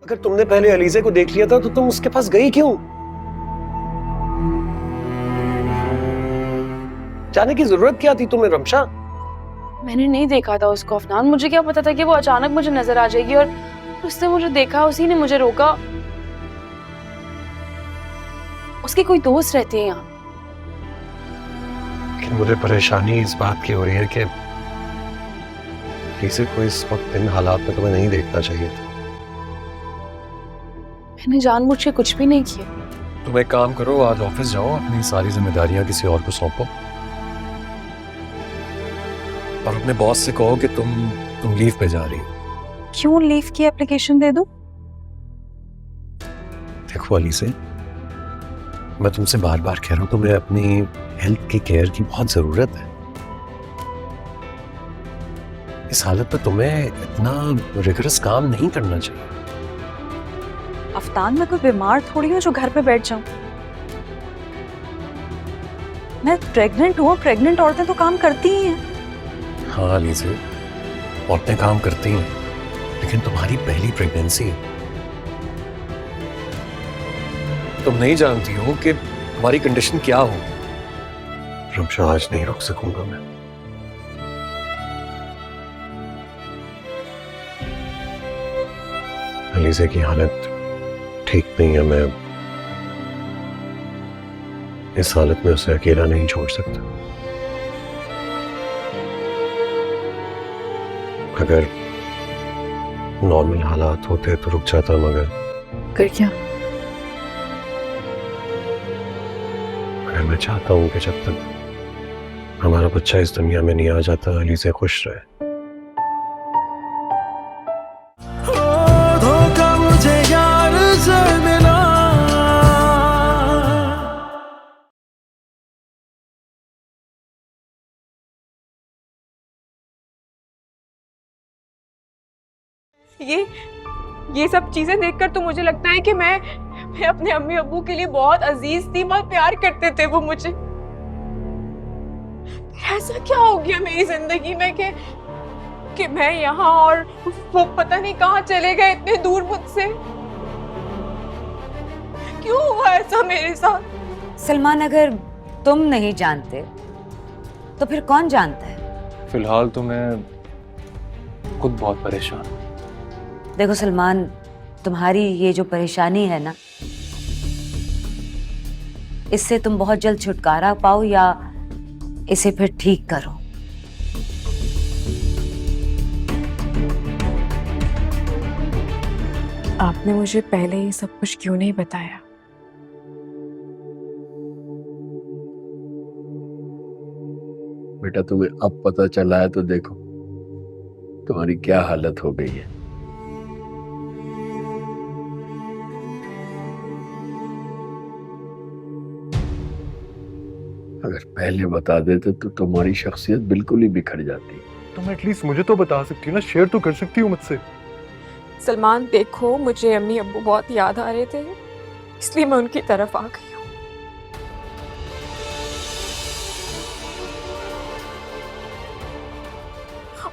अगर तुमने पहले अलीजे को देख लिया था तो तुम उसके पास गई क्यों? जाने की जरूरत क्या थी तुम्हें रमशा? मैंने नहीं देखा था उसको अफनान, मुझे क्या पता था कि वो अचानक मुझे नजर आ जाएगी और उसने मुझे देखा, उसी ने मुझे रोका। उसके कोई दोस्त रहते हैं यहाँ। लेकिन मुझे परेशानी इस बात की हो रही है कि अलीजे को इस वक्त इन हालात में तुम्हें नहीं देखना चाहिए था। मैंने जानबूझ के कुछ भी नहीं किया। तुम एक काम करो, आज ऑफिस जाओ, अपनी सारी जिम्मेदारियां किसी और को सौंपो और अपने बॉस से कहो कि तुम लीव पे जा रही हो। क्यों लीव की एप्लीकेशन दे दूं? देखो अलीसे, मैं तुमसे बार बार कह रहा हूं, तुम्हें अपनी हेल्थ की केयर की बहुत जरूरत है। इस हालत में तुम्हें इतना रिगरस काम नहीं करना चाहिए। अफनान, मैं कोई बीमार थोड़ी हूँ जो घर पे बैठ जाऊं। मैं प्रेग्नेंट हूँ, प्रेग्नेंट औरतें तो काम करती ही हैं। हाँ अलीसे, औरतें काम करती हैं, लेकिन तुम्हारी पहली प्रेगनेंसी है। तुम नहीं जानती हो कि तुम्हारी कंडीशन क्या हो। रमशा, आज नहीं रुक सकूंगा मैं। अलीजे की हालत ठीक नहीं है। मैं इस हालत में उसे अकेला नहीं छोड़ सकता। अगर नॉर्मल हालात होते तो रुक जाता, मगर क्या? मैं चाहता हूं कि जब तक हमारा बच्चा इस दुनिया में नहीं आ जाता, अलीजे खुश रहे। धोखा मुझे यार से मिला। ये सब चीजें देखकर तो मुझे लगता है कि मैं अपने अम्मी अब्बू के लिए बहुत अजीज थी, बहुत प्यार करते थे वो मुझे। ऐसा क्या हो गया मेरी जिंदगी में कि मैं यहाँ और वो पता नहीं कहाँ चले गए, इतने दूर मुझसे। क्यों हुआ ऐसा मेरे साथ? सलमान, अगर तुम नहीं जानते तो फिर कौन जानता है? फिलहाल तो मैं खुद बहुत परेशान हूं। देखो सलमान, तुम्हारी ये जो परेशानी है ना, इससे तुम बहुत जल्द छुटकारा पाओ या इसे फिर ठीक करो। आपने मुझे पहले ये सब कुछ क्यों नहीं बताया? बेटा, तुम्हें अब पता चला है तो देखो तुम्हारी क्या हालत हो गई है। अगर पहले बता देते तो तुम्हारी शख्सियत बिल्कुल ही बिखर जाती। तुम एटलीस्ट मुझे तो बता सकती हो ना, शेयर तो कर सकती हो मुझसे। सलमान देखो, मुझे अम्मी अब्बू बहुत याद आ रहे थे, इसलिए मैं उनकी तरफ आ गई हूँ।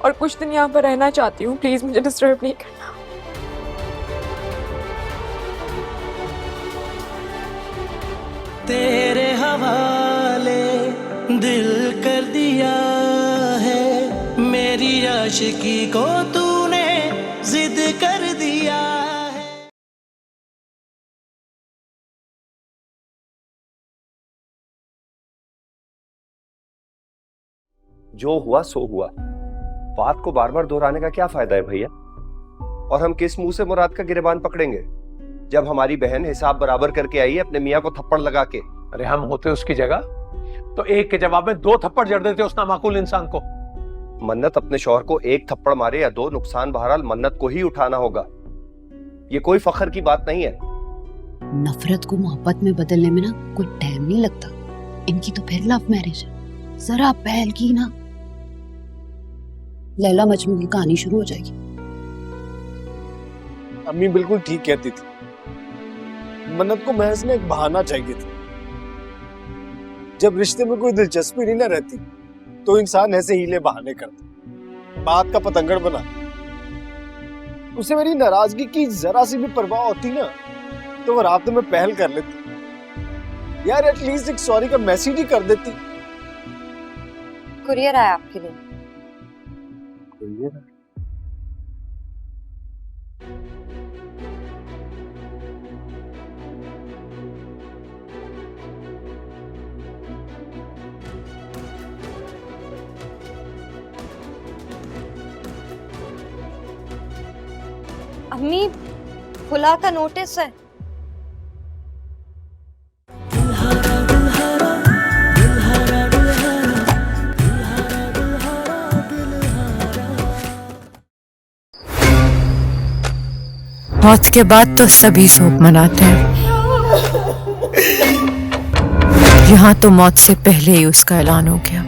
और कुछ दिन यहाँ पर रहना चाहती हूँ, प्लीज मुझे डिस्टर्ब नहीं करना। तेरे हवाले दिल कर दिया है, मेरी आशिकी को तूने जिद कर दिया है। जो हुआ सो हुआ, बात को बार बार दोहराने का क्या फायदा है भैया? और हम किस मुंह से मुराद का गिरेबान पकड़ेंगे जब हमारी बहन हिसाब बराबर करके आई है अपने मियाँ को थप्पड़ लगा के? अरे हम होते उसकी जगह तो एक के जवाब में 2 थप्पड़ जड़ देते उस नामाकूल इंसान को। मन्नत अपने शौहर को 1 थप्पड़ मारे या 2, नुकसान बहरहाल मन्नत को ही उठाना होगा। ये कोई फख्र की बात नहीं है। नफरत को मोहब्बत में बदलने में ना कोई टाइम नहीं लगता। इनकी तो फिर लव मैरिज है। जरा पहल की ना, लैला मजनू की कहानी शुरू हो जाएगी। अम्मी बिल्कुल ठीक कहती थी, मन्नत को महज में एक बहाना चाहिए था। जब रिश्ते में कोई दिलचस्पी नहीं ना रहती तो इंसान ऐसे हीले बहाने करता, बात का पतंगड़ बना। उसे मेरी नाराजगी की जरा सी भी परवाह होती ना तो वो रात में पहल कर लेती यार, एटलीस्ट एक सॉरी का मैसेज ही कर देती। कुरियर आया आपके लिए। अम्मी, खुला का नोटिस है। मौत के बाद तो सभी शोक मनाते हैं, यहाँ तो मौत से पहले ही उसका ऐलान हो गया।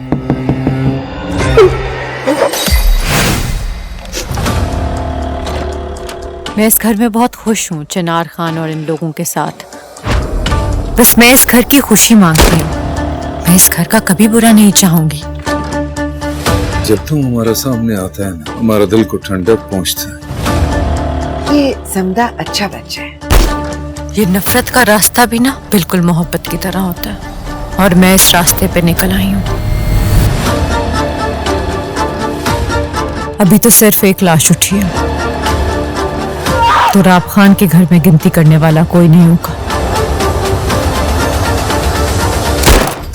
मैं इस घर में बहुत खुश हूँ चिनार खान और इन लोगों के साथ। बस मैं इस घर की खुशी मांगती हूँ, मैं इस घर का कभी बुरा नहीं चाहूंगी। जब तुम हमारे सामने आता है ना, हमारा दिल को ठंडक पहुँचता है। ये समदा अच्छा बच्चा है। ये नफरत का रास्ता भी ना बिल्कुल मोहब्बत की तरह होता है, और मैं इस रास्ते पे निकल आई हूँ। अभी तो सिर्फ एक लाश उठी है, तो राब खान के घर में गिनती करने वाला कोई नहीं होगा।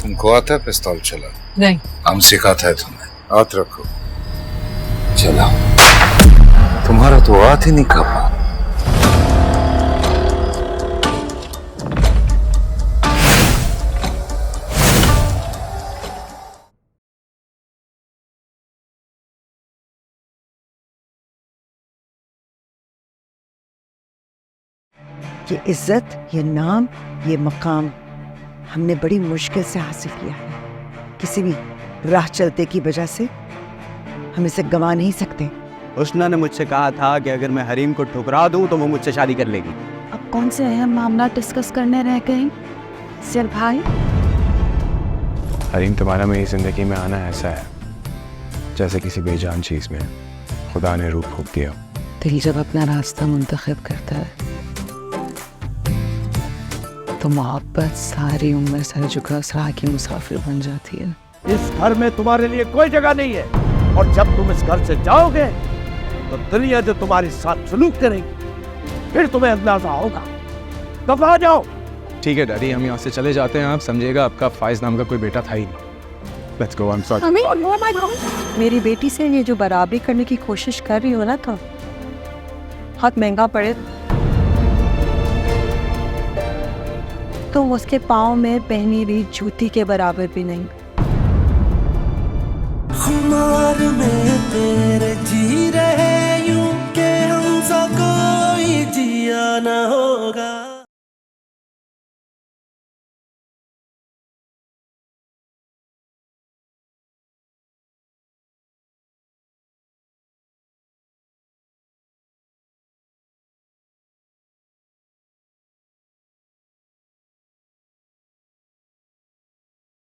तुमको आता है पिस्तौल चला? नहीं। हम सिखाता है तुम्हें। हाथ रखो, चला। तुम्हारा तो हाथ ही नहीं कांपा। ये इज्जत, ये नाम, ये मकाम हमने बड़ी मुश्किल से हासिल किया है। किसी भी राह चलते की वजह से हम इसे गंवा नहीं सकते। हुस्ना ने मुझसे कहा था कि अगर मैं हरीम को ठुकरा दूं तो वो मुझसे शादी कर लेगी। अब कौन से अहम मामला डिस्कस करने रह गए सिर भाई? हरीम, तुम्हारा मेरी जिंदगी में आना ऐसा है जैसे किसी बेजान चीज में खुदा ने रूह फूंक दिया। दिल जब अपना रास्ता मुंतखब करता है तो मोहब्बत सारी उम्र सर झुका सराह की मुसाफिर बन जाती है। इस घर में तुम्हारे लिए कोई जगह नहीं है, और जब तुम इस घर से जाओगे तो दुनिया जो तुम्हारे साथ सलूक करेगी फिर तुम्हें अंदाजा होगा। दफा जाओ। ठीक है डैडी, हम यहाँ से चले जाते हैं। आप समझिएगा, आपका फाइज नाम का कोई बेटा था ही नहीं। Let's go. I am sorry. मेरी बेटी से ये जो बराबरी करने की कोशिश कर रही हो ना, तो बहुत महंगा पड़े तो उसके पाँव में पहनी हुई जूती के बराबर भी नहीं। खुमार में तेरे